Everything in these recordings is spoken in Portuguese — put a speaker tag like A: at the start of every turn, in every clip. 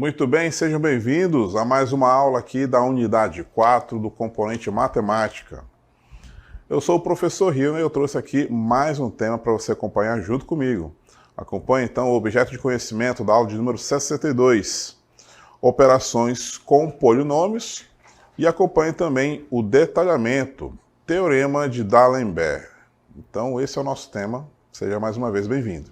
A: Muito bem, sejam bem-vindos a mais uma aula aqui da unidade 4 do componente matemática. Eu sou o professor Rio e eu trouxe aqui mais um tema para você acompanhar junto comigo. Acompanhe então o objeto de conhecimento da aula de número 62, operações com polinômios, e acompanhe também o detalhamento, teorema de D'Alembert. Então esse é o nosso tema, seja mais uma vez bem-vindo.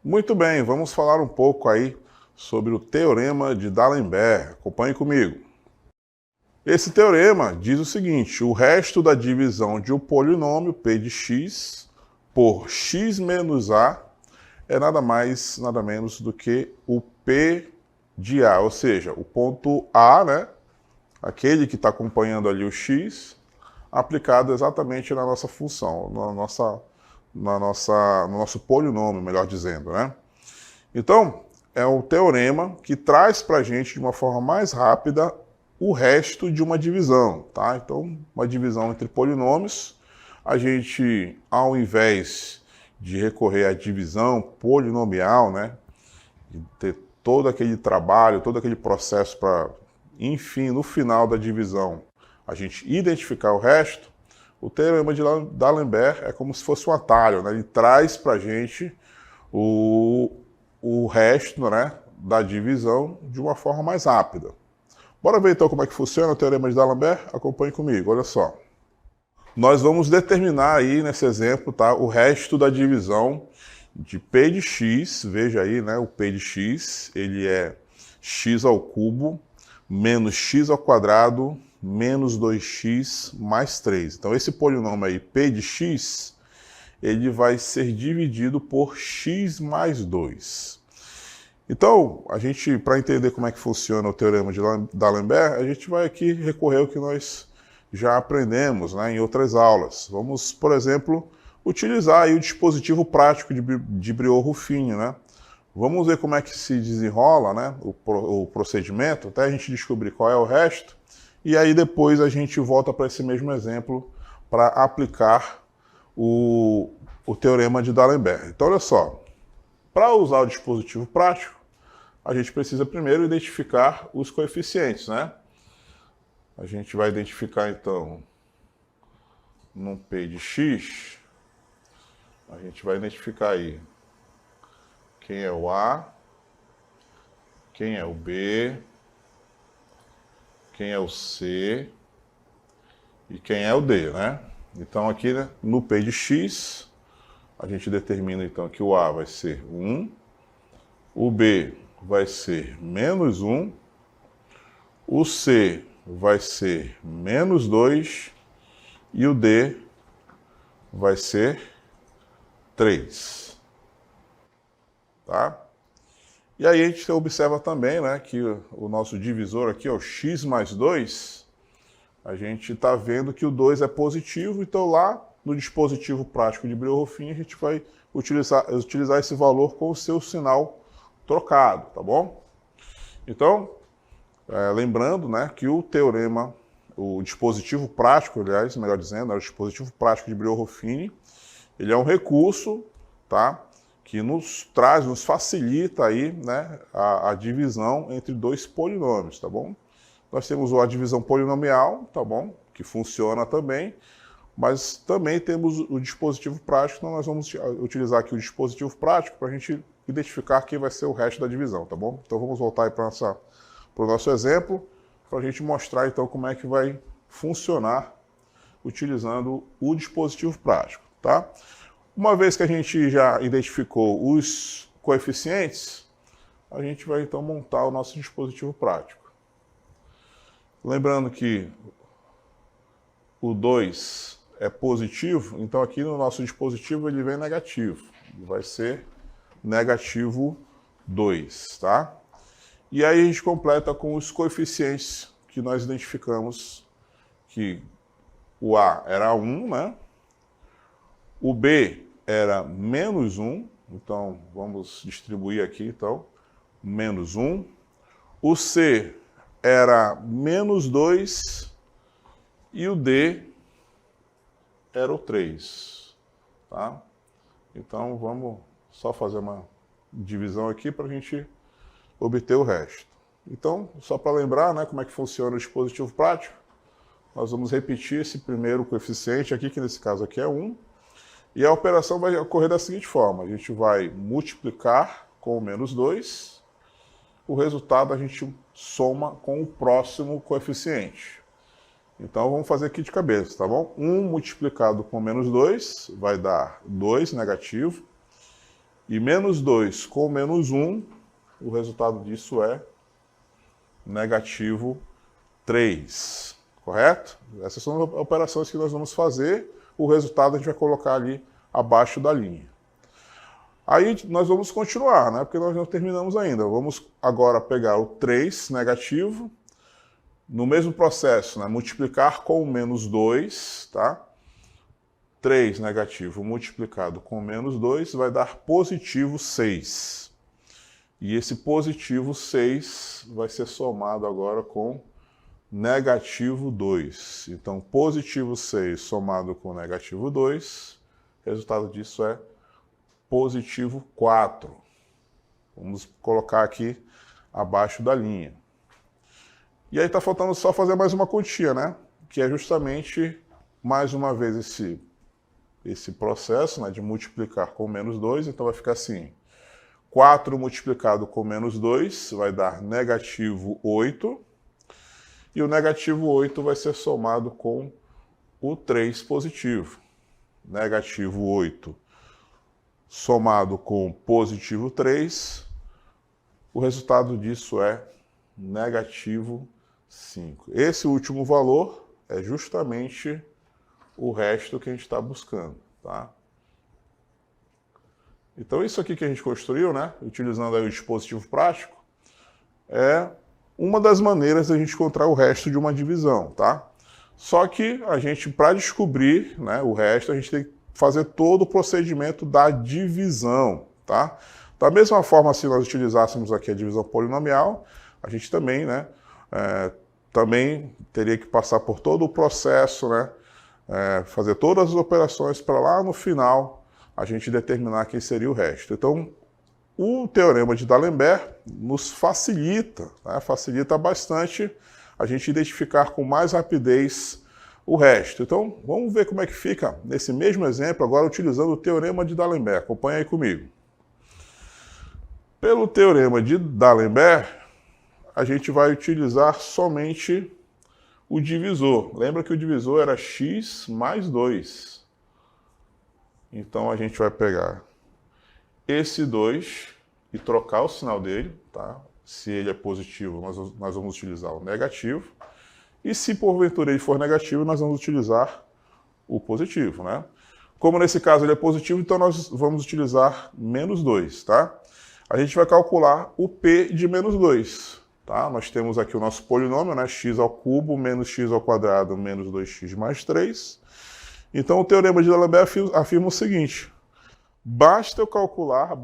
A: Muito bem, vamos falar um pouco aí sobre o teorema de D'Alembert. Acompanhe comigo. Esse teorema diz o seguinte: o resto da divisão de um polinômio p de x por x menos a é nada mais, nada menos do que o p de a, ou seja, o ponto A, né? Aquele que está acompanhando ali o x, aplicado exatamente na nossa função, no nosso polinômio, melhor dizendo, né? Então, é o teorema que traz para a gente, de uma forma mais rápida, o resto de uma divisão, tá? Então, uma divisão entre polinômios, a gente, ao invés de recorrer à divisão polinomial, né? De ter todo aquele trabalho, todo aquele processo para, enfim, no final da divisão, a gente identificar o resto, o teorema de D'Alembert é como se fosse um atalho, né? Ele traz para a gente o resto, né, da divisão de uma forma mais rápida. Bora ver então como é que funciona o teorema de D'Alembert? Acompanhe comigo, olha só. Nós vamos determinar aí nesse exemplo, tá, o resto da divisão de p de x, veja aí, né, o p de x, ele é x ao cubo menos x ao quadrado menos 2x mais 3. Então esse polinômio aí, p de x, ele vai ser dividido por x mais 2. Então, a gente, para entender como é que funciona o teorema de D'Alembert, a gente vai aqui recorrer ao que nós já aprendemos, né, em outras aulas. Vamos, por exemplo, utilizar aí o dispositivo prático de Briot-Ruffini, né? Vamos ver como é que se desenrola, né, o procedimento, até a gente descobrir qual é o resto, e aí depois a gente volta para esse mesmo exemplo para aplicar o teorema de D'Alembert. Então, olha só, para usar o dispositivo prático, a gente precisa primeiro identificar os coeficientes, né? A gente vai identificar, então, num p de x, a gente vai identificar aí quem é o A, quem é o B, quem é o C e quem é o D, né? Então, aqui, né, no p de x, a gente determina, então, que o A vai ser 1, o B vai ser menos 1, o C vai ser menos 2 e o D vai ser 3. Tá? E aí a gente observa também, né, que o nosso divisor aqui, o x mais 2, a gente está vendo que o 2 é positivo, então lá no dispositivo prático de Briot-Ruffini a gente vai utilizar esse valor com o seu sinal trocado, tá bom? Então, lembrando, né, que o teorema, o dispositivo prático, aliás, melhor dizendo, o dispositivo prático de Briot-Ruffini, ele é um recurso, tá, que nos facilita aí, né, a divisão entre dois polinômios, tá bom? Nós temos a divisão polinomial, tá bom? Que funciona também, mas também temos o dispositivo prático, então nós vamos utilizar aqui o dispositivo prático para a gente identificar quem vai ser o resto da divisão, tá bom? Então vamos voltar aí para o nosso exemplo, para a gente mostrar então como é que vai funcionar utilizando o dispositivo prático, tá? Uma vez que a gente já identificou os coeficientes, a gente vai então montar o nosso dispositivo prático. Lembrando que o 2 é positivo, então aqui no nosso dispositivo ele vem negativo. Ele vai ser negativo 2, tá? E aí a gente completa com os coeficientes que nós identificamos, que o A era 1, né? O B era menos 1, então vamos distribuir aqui, então, menos 1. O C era menos 2 e o D era o 3, tá? Então vamos só fazer uma divisão aqui para a gente obter o resto. Então, só para lembrar, né, como é que funciona o dispositivo prático, nós vamos repetir esse primeiro coeficiente aqui, que nesse caso aqui é 1, e a operação vai ocorrer da seguinte forma: a gente vai multiplicar com o menos 2, o resultado a gente soma com o próximo coeficiente. Então vamos fazer aqui de cabeça, tá bom? 1 multiplicado com menos 2 vai dar 2 negativo, e menos 2 com menos 1, o resultado disso é negativo 3, correto? Essas são as operações que nós vamos fazer, o resultado a gente vai colocar ali abaixo da linha. Aí nós vamos continuar, né? Porque nós não terminamos ainda. Vamos agora pegar o 3 negativo, no mesmo processo, né? Multiplicar com o menos 2, tá? 3 negativo multiplicado com menos 2 vai dar positivo 6. E esse positivo 6 vai ser somado agora com negativo 2. Então, positivo 6 somado com negativo 2, o resultado disso é positivo 4. Vamos colocar aqui abaixo da linha. E aí está faltando só fazer mais uma continha, né? Que é justamente, mais uma vez, esse processo, né, de multiplicar com menos 2. Então vai ficar assim: 4 multiplicado com menos 2 vai dar negativo 8. E o negativo 8 vai ser somado com o 3 positivo. Negativo 8 somado com positivo 3, o resultado disso é negativo 5. Esse último valor é justamente o resto que a gente está buscando, tá? Então isso aqui que a gente construiu, né, utilizando aí o dispositivo prático, é uma das maneiras de a gente encontrar o resto de uma divisão, tá? Só que a gente, para descobrir, né, o resto, a gente tem que fazer todo o procedimento da divisão, tá? Da mesma forma, se nós utilizássemos aqui a divisão polinomial, a gente também, né, também teria que passar por todo o processo, né, fazer todas as operações para lá no final a gente determinar quem seria o resto. Então, o teorema de D'Alembert nos facilita, né, facilita bastante a gente identificar com mais rapidez o resto. Então, vamos ver como é que fica nesse mesmo exemplo, agora utilizando o teorema de D'Alembert. Acompanha aí comigo. Pelo teorema de D'Alembert, a gente vai utilizar somente o divisor. Lembra que o divisor era x mais 2. Então, a gente vai pegar esse 2 e trocar o sinal dele, tá? Se ele é positivo, nós vamos utilizar o negativo. E se porventura ele for negativo, nós vamos utilizar o positivo, né? Como nesse caso ele é positivo, então nós vamos utilizar menos 2, tá? A gente vai calcular o P de menos 2, tá? Nós temos aqui o nosso polinômio, né? X ao cubo menos x ao quadrado menos 2x mais 3. Então o teorema de D'Alembert afirma o seguinte: basta eu calcular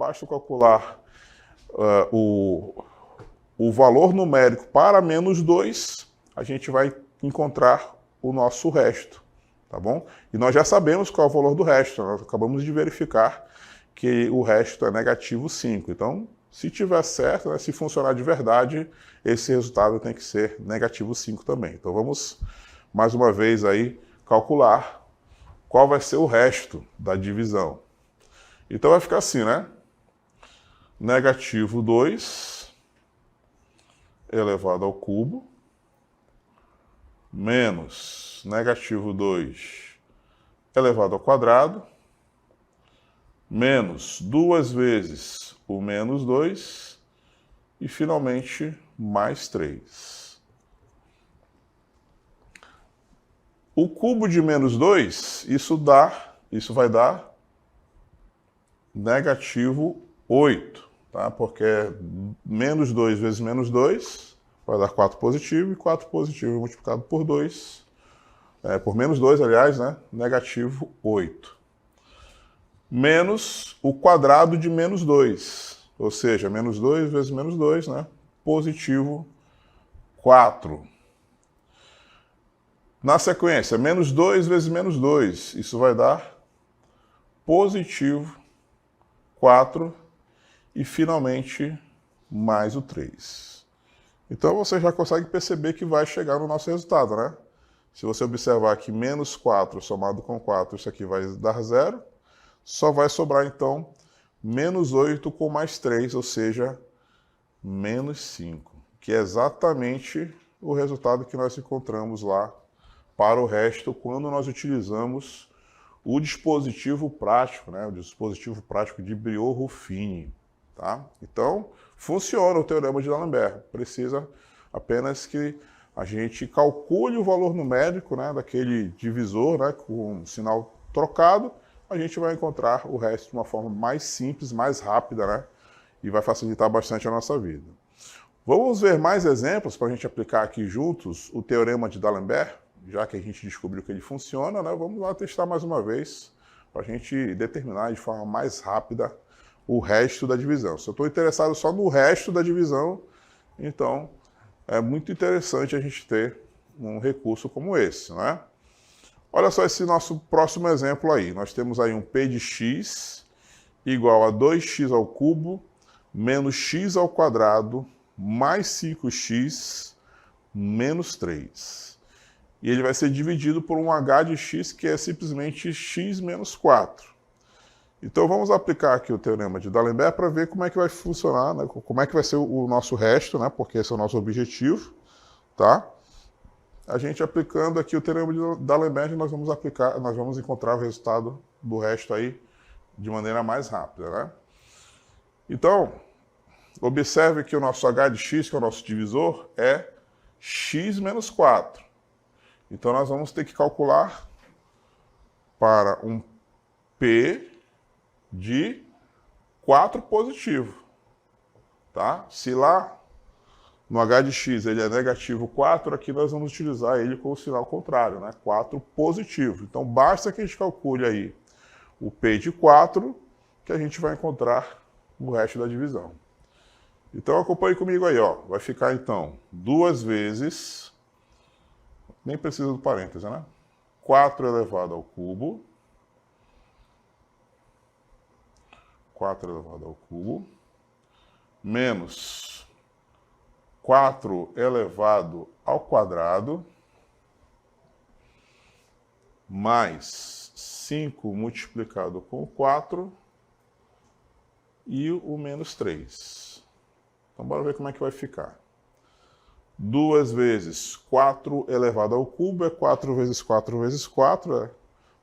A: o valor numérico para menos 2, a gente vai encontrar o nosso resto, tá bom? E nós já sabemos qual é o valor do resto, nós acabamos de verificar que o resto é negativo 5. Então, se tiver certo, né, se funcionar de verdade, esse resultado tem que ser negativo 5 também. Então vamos, mais uma vez, aí calcular qual vai ser o resto da divisão. Então vai ficar assim, né? Negativo 2 elevado ao cubo menos negativo 2 elevado ao quadrado menos 2 vezes o menos 2 e, finalmente, mais 3. O cubo de menos 2, isso vai dar negativo 8, tá? Porque menos 2 vezes menos 2 vai dar 4 positivo, e 4 positivo multiplicado por 2, por menos 2, aliás, né? Negativo 8. Menos o quadrado de menos 2, ou seja, menos 2 vezes menos 2, né? Positivo 4. Na sequência, menos 2 vezes menos 2, isso vai dar positivo 4 e, finalmente, mais o 3. Então, você já consegue perceber que vai chegar no nosso resultado, né? Se você observar que menos 4 somado com 4, isso aqui vai dar 0. Só vai sobrar, então, menos 8 com mais 3, ou seja, menos 5, que é exatamente o resultado que nós encontramos lá para o resto quando nós utilizamos o dispositivo prático, né? O dispositivo prático de Briot-Ruffini, tá? Então, funciona o teorema de D'Alembert. Precisa apenas que a gente calcule o valor numérico, né, daquele divisor, né, com um sinal trocado, a gente vai encontrar o resto de uma forma mais simples, mais rápida, né, e vai facilitar bastante a nossa vida. Vamos ver mais exemplos para a gente aplicar aqui juntos o teorema de D'Alembert, já que a gente descobriu que ele funciona, né? Vamos lá testar mais uma vez para a gente determinar de forma mais rápida o resto da divisão. Se eu estou interessado só no resto da divisão, então é muito interessante a gente ter um recurso como esse, né? Olha só esse nosso próximo exemplo aí. Nós temos aí um P de x igual a 2x ao cubo menos x ao quadrado mais 5x menos 3. E ele vai ser dividido por um h de x, que é simplesmente x menos 4. Então vamos aplicar aqui o teorema de D'Alembert para ver como é que vai funcionar, né? Como é que vai ser o nosso resto, né? Porque esse é o nosso objetivo, tá? A gente aplicando aqui o teorema de D'Alembert, nós vamos encontrar o resultado do resto aí de maneira mais rápida, né? Então, observe que o nosso h de x, que é o nosso divisor, é x menos 4. Então, nós vamos ter que calcular para um P de 4 positivo. Tá? Se lá no h de x ele é negativo 4, aqui nós vamos utilizar ele com o sinal contrário, né? 4 positivo. Então, basta que a gente calcule aí o P de 4, que a gente vai encontrar o resto da divisão. Então, acompanhe comigo aí, ó. Vai ficar, então, 2 vezes, nem precisa do parêntese, né? 4 elevado ao cubo, 4 elevado ao cubo, menos 4 elevado ao quadrado, mais 5 multiplicado com 4 e o menos 3. Então, bora ver como é que vai ficar. 2 vezes 4 elevado ao cubo é 4 vezes 4 vezes 4,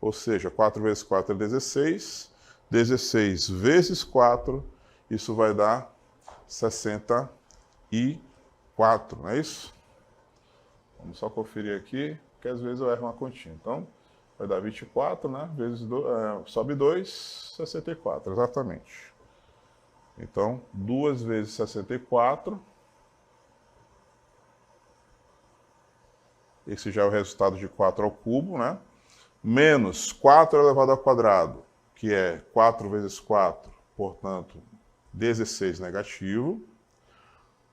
A: ou seja, 4 vezes 4 é 16. 16 vezes 4, isso vai dar 64, não é isso? Vamos só conferir aqui, porque às vezes eu erro uma continha. Então, vai dar 24, né? Vezes sobe 2, 64, exatamente. Então, 2 vezes 64. Esse já é o resultado de 4 ao cubo, né? Menos 4 elevado ao quadrado, que é 4 vezes 4, portanto, 16 negativo,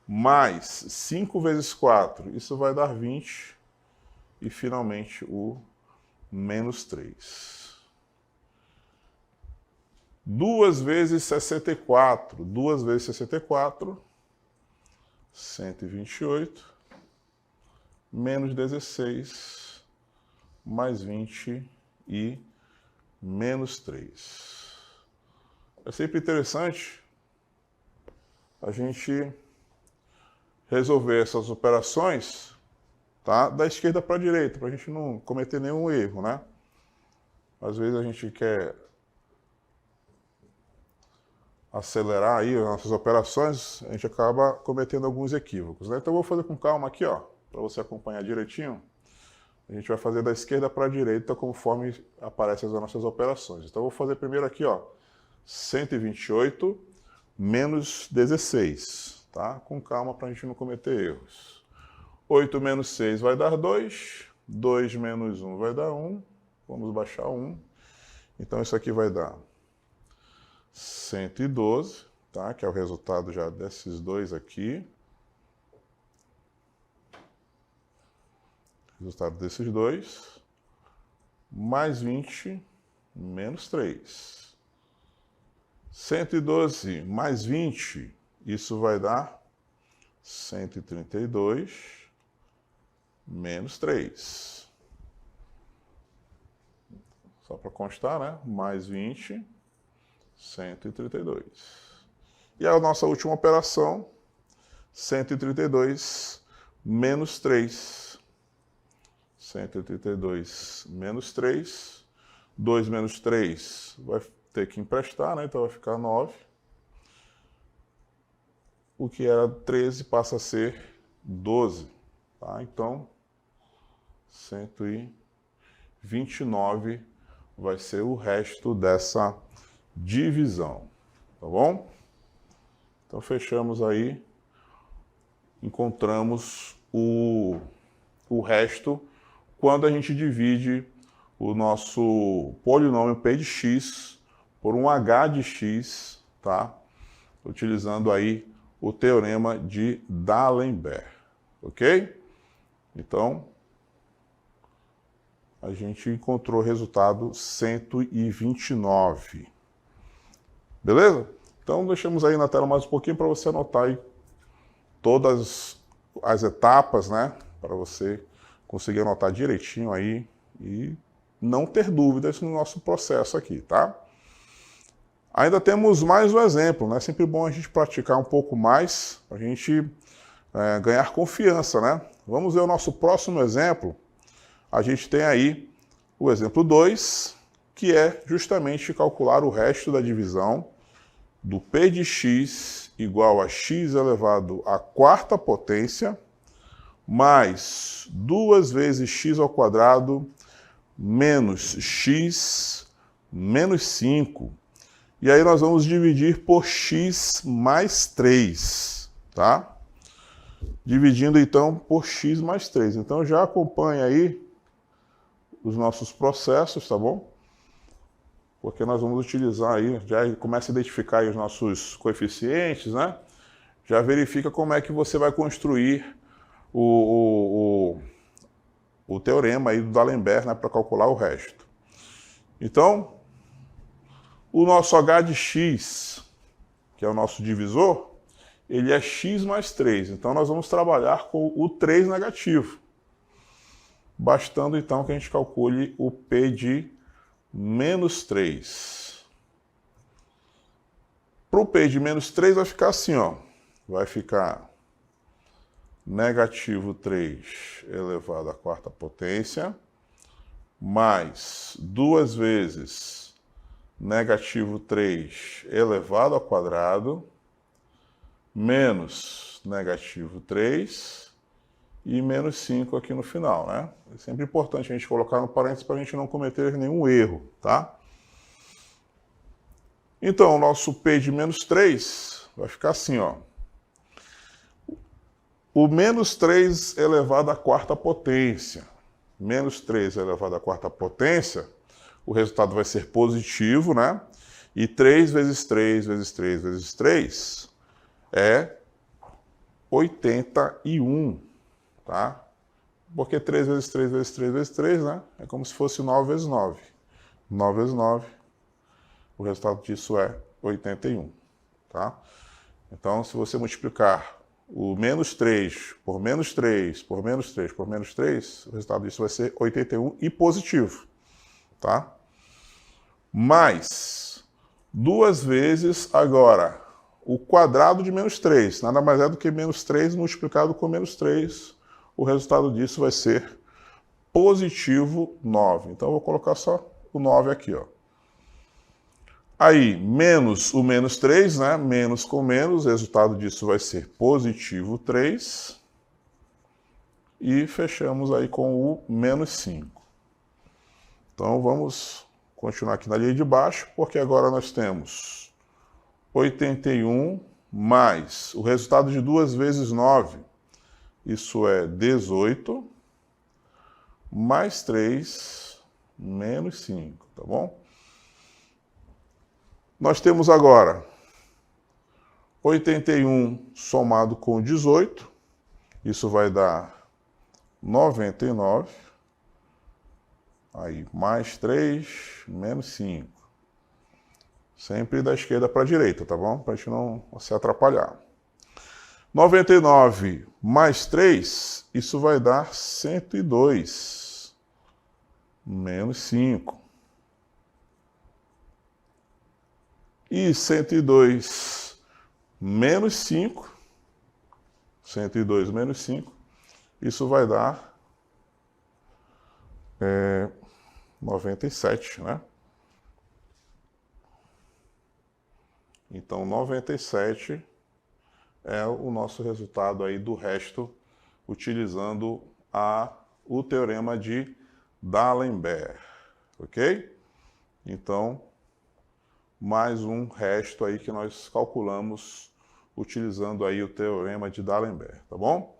A: mais 5 vezes 4, isso vai dar 20, e finalmente o menos 3. 2 vezes 64, 2 vezes 64, 128, menos 16, mais 20 e menos 3. É sempre interessante a gente resolver essas operações, tá, da esquerda para a direita, para a gente não cometer nenhum erro, né? Às vezes a gente quer acelerar aí as nossas operações, a gente acaba cometendo alguns equívocos, né? Então eu vou fazer com calma aqui, ó, para você acompanhar direitinho. A gente vai fazer da esquerda para a direita conforme aparecem as nossas operações. Então eu vou fazer primeiro aqui, ó, 128 menos 16, tá? Com calma para a gente não cometer erros. 8 menos 6 vai dar 2, 2 menos 1 vai dar 1, vamos baixar 1. Então isso aqui vai dar 112, tá? Que é o resultado já desses dois aqui. Resultado desses dois, mais 20, menos 3. 112 mais 20, isso vai dar 132 menos 3. Só para constar, né? Mais 20, 132. E a nossa última operação, 132 menos 3. 132 menos 3. 2 menos 3 vai ter que emprestar, né? Então vai ficar 9. O que era 13 passa a ser 12. Tá? Então, 129 vai ser o resto dessa divisão. Tá bom? Então, fechamos aí. Encontramos o resto quando a gente divide o nosso polinômio P de x por um h de x, tá? Utilizando aí o teorema de D'Alembert, ok? Então, a gente encontrou o resultado 129. Beleza? Então, deixamos aí na tela mais um pouquinho para você anotar aí todas as etapas, né? Para você conseguir anotar direitinho aí e não ter dúvidas no nosso processo aqui, tá? Ainda temos mais um exemplo, né? É sempre bom a gente praticar um pouco mais, para a gente ganhar confiança, né? Vamos ver o nosso próximo exemplo. A gente tem aí o exemplo 2, que é justamente calcular o resto da divisão do P de x igual a x elevado à quarta potência, mais 2 vezes x ao quadrado menos x menos 5. E aí nós vamos dividir por x mais 3, tá? Dividindo então por x mais 3. Então já acompanha aí os nossos processos, tá bom? Porque nós vamos utilizar aí, já começa a identificar aí os nossos coeficientes, né? Já verifica como é que você vai construir o teorema aí do D'Alembert, né, para calcular o resto. Então, o nosso h de x, que é o nosso divisor, ele é x mais 3. Então, nós vamos trabalhar com o 3 negativo. Bastando, então, que a gente calcule o P de menos 3. Para o P de menos 3 vai ficar assim, ó. Vai ficar negativo 3 elevado à quarta potência, mais 2 vezes negativo 3 elevado ao quadrado, menos negativo 3 e menos 5 aqui no final, né? É sempre importante a gente colocar no parênteses para a gente não cometer nenhum erro, tá? Então, o nosso P de menos 3 vai ficar assim, ó. O menos 3 elevado à quarta potência. Menos 3 elevado à quarta potência, o resultado vai ser positivo, né? E 3 vezes 3 vezes 3 vezes 3 é 81, tá? Porque 3 vezes 3 vezes 3 vezes 3, né? É como se fosse 9 vezes 9. 9 vezes 9, o resultado disso é 81, tá? Então, se você multiplicar o menos 3 por menos 3 por menos 3 por menos 3, o resultado disso vai ser 81 e positivo, tá? Mais 2 vezes agora o quadrado de menos 3, nada mais é do que menos 3 multiplicado com menos 3, o resultado disso vai ser positivo 9. Então eu vou colocar só o 9 aqui, ó. Aí, menos o menos 3, né? Menos com menos, o resultado disso vai ser positivo 3. E fechamos aí com o menos 5. Então, vamos continuar aqui na linha de baixo, porque agora nós temos 81 mais o resultado de 2 vezes 9. Isso é 18, mais 3, menos 5, tá bom? Nós temos agora 81 somado com 18, isso vai dar 99, aí mais 3, menos 5. Sempre da esquerda para a direita, tá bom? Para a gente não se atrapalhar. 99 mais 3, isso vai dar 102. Menos 5. E 102 menos 5. 102 menos 5. Isso vai dar 97, né? Então, 97 é o nosso resultado aí do resto, utilizando o teorema de D'Alembert, ok? Então, mais um resto aí que nós calculamos utilizando aí o teorema de D'Alembert, tá bom?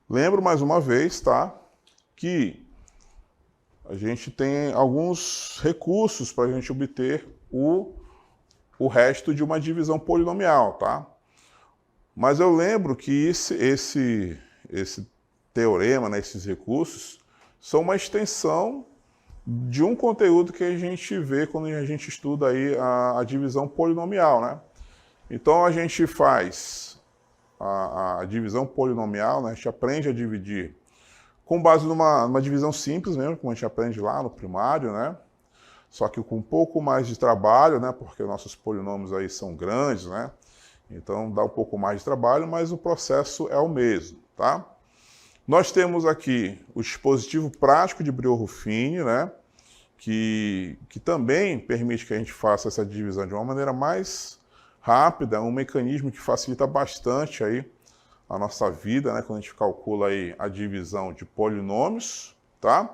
A: Lembro mais uma vez, tá? Que a gente tem alguns recursos para a gente obter o resto de uma divisão polinomial, tá? Mas eu lembro que esse teorema, né, esses recursos, são uma extensão de um conteúdo que a gente vê quando a gente estuda aí a divisão polinomial, né? Então a gente faz a divisão polinomial, né? A gente aprende a dividir com base numa divisão simples mesmo, como a gente aprende lá no primário, né? Só que com um pouco mais de trabalho, né? Porque nossos polinômios aí são grandes, né? Então dá um pouco mais de trabalho, mas o processo é o mesmo, tá? Nós temos aqui o dispositivo prático de Brillouin-Ruffini, né? Que também permite que a gente faça essa divisão de uma maneira mais rápida, um mecanismo que facilita bastante aí a nossa vida, né? Quando a gente calcula aí a divisão de polinômios, tá?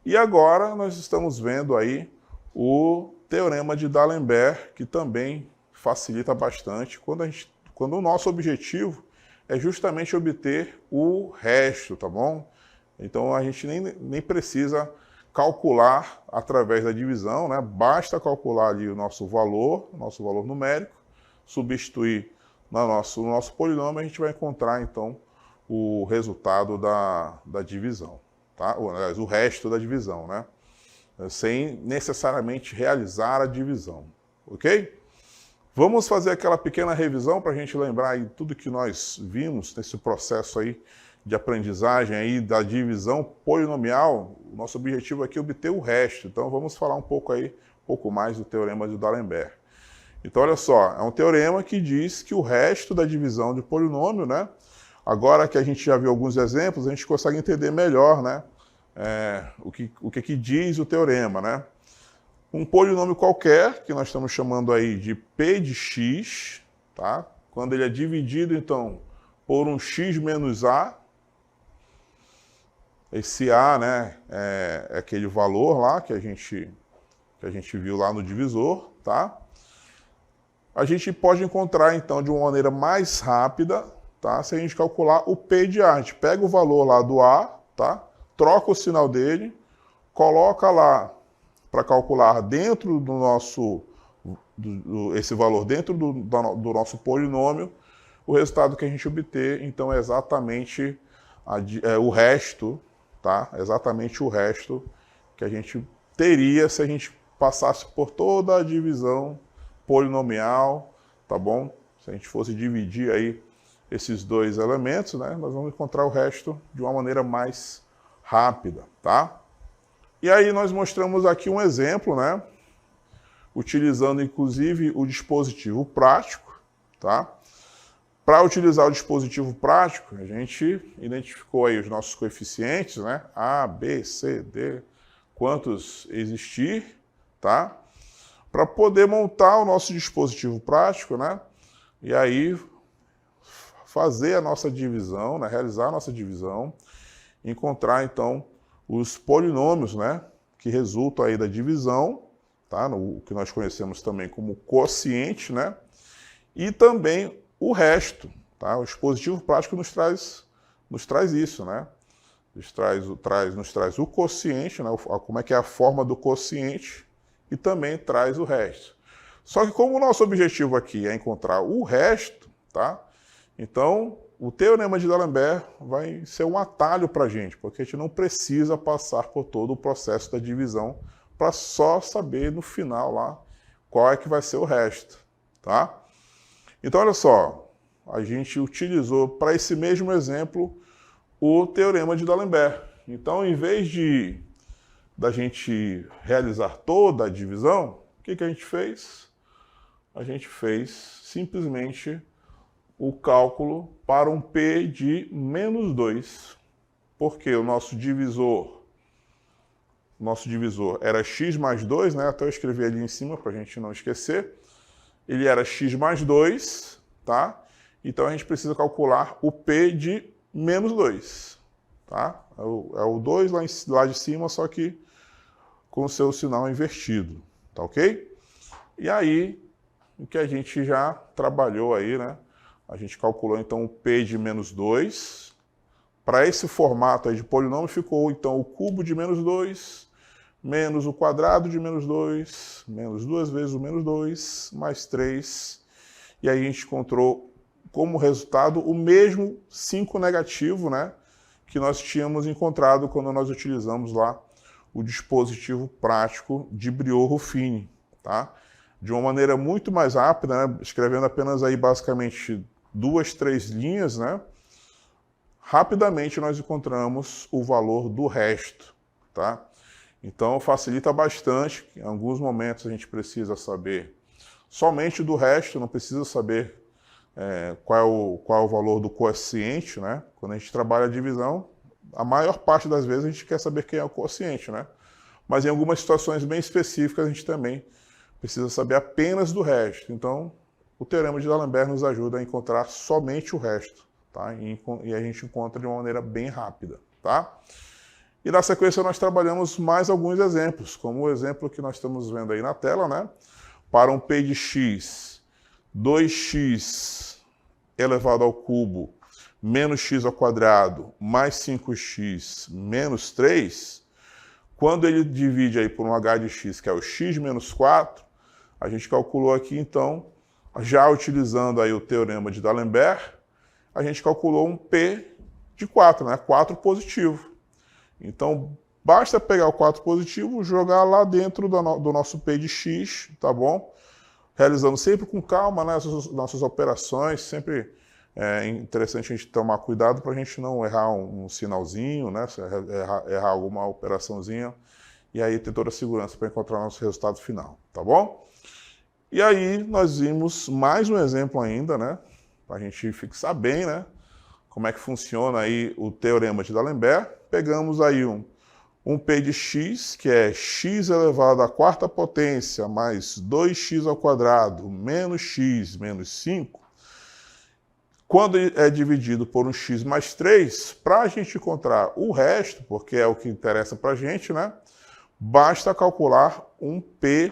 A: E agora nós estamos vendo aí o teorema de D'Alembert, que também facilita bastante quando o nosso objetivo é justamente obter o resto, tá bom? Então a gente nem precisa calcular através da divisão, né? Basta calcular ali o nosso valor numérico, substituir no nosso polinômio, a gente vai encontrar então o resultado da divisão, tá? Ou, aliás, o resto da divisão, né? Sem necessariamente realizar a divisão, ok? Vamos fazer aquela pequena revisão para a gente lembrar aí tudo que nós vimos nesse processo aí de aprendizagem aí da divisão polinomial. O nosso objetivo aqui é obter o resto. Então vamos falar um pouco mais do teorema de D'Alembert. Então olha só, é um teorema que diz que o resto da divisão de polinômio, né? Agora que a gente já viu alguns exemplos, a gente consegue entender melhor, né? O que diz o teorema, né? Um polinômio qualquer, que nós estamos chamando aí de P de x, tá? Quando ele é dividido, então, por um x menos a, esse a, né, é aquele valor lá que a gente viu lá no divisor, tá? A gente pode encontrar, então, de uma maneira mais rápida, tá? Se a gente calcular o P de a. A gente pega o valor lá do a, tá? Troca o sinal dele, coloca lá para calcular dentro do nosso, esse valor dentro do nosso polinômio, o resultado que a gente obter, então, é exatamente o resto, tá? Exatamente o resto que a gente teria se a gente passasse por toda a divisão polinomial, tá bom? Se a gente fosse dividir aí esses dois elementos, né? Nós vamos encontrar o resto de uma maneira mais rápida, tá? E aí nós mostramos aqui um exemplo, né? Utilizando inclusive o dispositivo prático, tá? Para utilizar o dispositivo prático, a gente identificou aí os nossos coeficientes, né? A, B, C, D, quantos existir, tá? Para poder montar o nosso dispositivo prático, né? E aí fazer a nossa divisão, né? Realizar a nossa divisão, encontrar então os polinômios, né, que resultam aí da divisão, tá? O que nós conhecemos também como quociente, né? E também o resto, tá? O dispositivo prático nos traz isso, né? Nos traz o quociente, né? Como é que é a forma do quociente, e também traz o resto. Só que como o nosso objetivo aqui é encontrar o resto, tá? Então, o teorema de D'Alembert vai ser um atalho para a gente, porque a gente não precisa passar por todo o processo da divisão para só saber no final lá qual é que vai ser o resto, tá? Então, olha só, a gente utilizou para esse mesmo exemplo o Teorema de D'Alembert. Então, em vez da gente realizar toda a divisão, o que a gente fez? A gente fez simplesmente o cálculo para um P de menos 2, porque o nosso divisor era x mais 2, né? Até eu escrevi ali em cima para a gente não esquecer. Ele era x mais 2, tá? Então a gente precisa calcular o P de menos 2, tá? É o 2 lá de cima, só que com o seu sinal invertido, tá ok? E aí, o que a gente já trabalhou aí, né? A gente calculou então o P de menos 2. Para esse formato aí de polinômio ficou então o cubo de menos 2, menos o quadrado de menos 2, menos 2 vezes o menos 2, mais 3. E aí a gente encontrou como resultado o mesmo 5 negativo, né? Que nós tínhamos encontrado quando nós utilizamos lá o dispositivo prático de Briot-Ruffini, tá? De uma maneira muito mais rápida, né? Escrevendo apenas aí basicamente 2, 3 linhas, né? Rapidamente nós encontramos o valor do resto, tá? Então facilita bastante. Em alguns momentos a gente precisa saber somente do resto, não precisa saber qual é o valor do quociente, né? Quando a gente trabalha a divisão, a maior parte das vezes a gente quer saber quem é o quociente, né? Mas em algumas situações bem específicas a gente também precisa saber apenas do resto. Então, o Teorema de D'Alembert nos ajuda a encontrar somente o resto, tá? E a gente encontra de uma maneira bem rápida, tá? E na sequência nós trabalhamos mais alguns exemplos, como o exemplo que nós estamos vendo aí na tela, né? Para um P de x, 2x elevado ao cubo menos x ao quadrado mais 5x menos 3, quando ele divide aí por um h de x, que é o x menos 4, a gente calculou aqui, então, já utilizando aí o Teorema de D'Alembert, a gente calculou um P de 4, né? 4 positivo. Então, basta pegar o 4 positivo, jogar lá dentro do nosso P de x, tá bom? Realizando sempre com calma, né, nossas operações, sempre é interessante a gente tomar cuidado para a gente não errar um sinalzinho, né, errar alguma operaçãozinha, e aí ter toda a segurança para encontrar nosso resultado final, tá bom? E aí nós vimos mais um exemplo ainda, né, para a gente fixar bem, né, como é que funciona aí o Teorema de D'Alembert. Pegamos aí um P de x, que é x elevado à quarta potência mais 2x ao quadrado menos x menos 5, quando é dividido por um x mais 3, para a gente encontrar o resto, porque é o que interessa para a gente, né? Basta calcular um P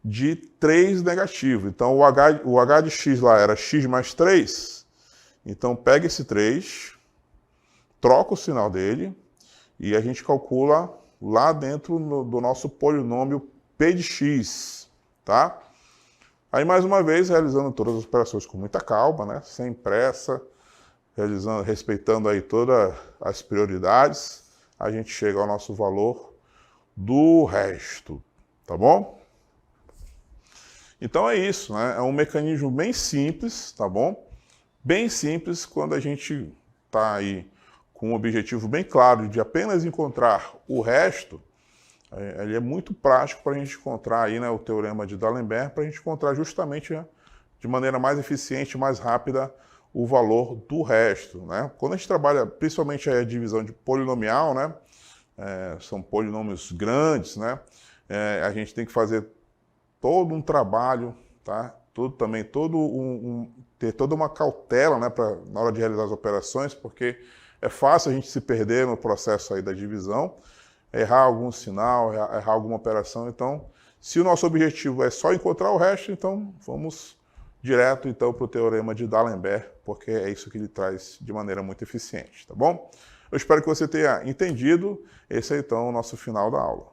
A: de 3 negativo. Então, o h de x lá era x mais 3. Então, pega esse 3, troca o sinal dele, e a gente calcula lá dentro do nosso polinômio P de x, tá? Aí, mais uma vez, realizando todas as operações com muita calma, né? Sem pressa, respeitando aí todas as prioridades, a gente chega ao nosso valor do resto, tá bom? Então é isso, né? É um mecanismo bem simples, tá bom? Bem simples quando a gente está aí com um objetivo bem claro de apenas encontrar o resto. Ele é muito prático para a gente encontrar aí, né, o Teorema de D'Alembert, para a gente encontrar justamente, né, de maneira mais eficiente, mais rápida, o valor do resto, né? Quando a gente trabalha principalmente a divisão de polinomial, né, são polinômios grandes, né, a gente tem que fazer todo um trabalho, tá? Ter toda uma cautela, né, na hora de realizar as operações, porque é fácil a gente se perder no processo aí da divisão, errar algum sinal, errar alguma operação. Então, se o nosso objetivo é só encontrar o resto, então vamos direto então para o Teorema de D'Alembert, porque é isso que ele traz de maneira muito eficiente, tá bom? Eu espero que você tenha entendido. Esse é então o nosso final da aula.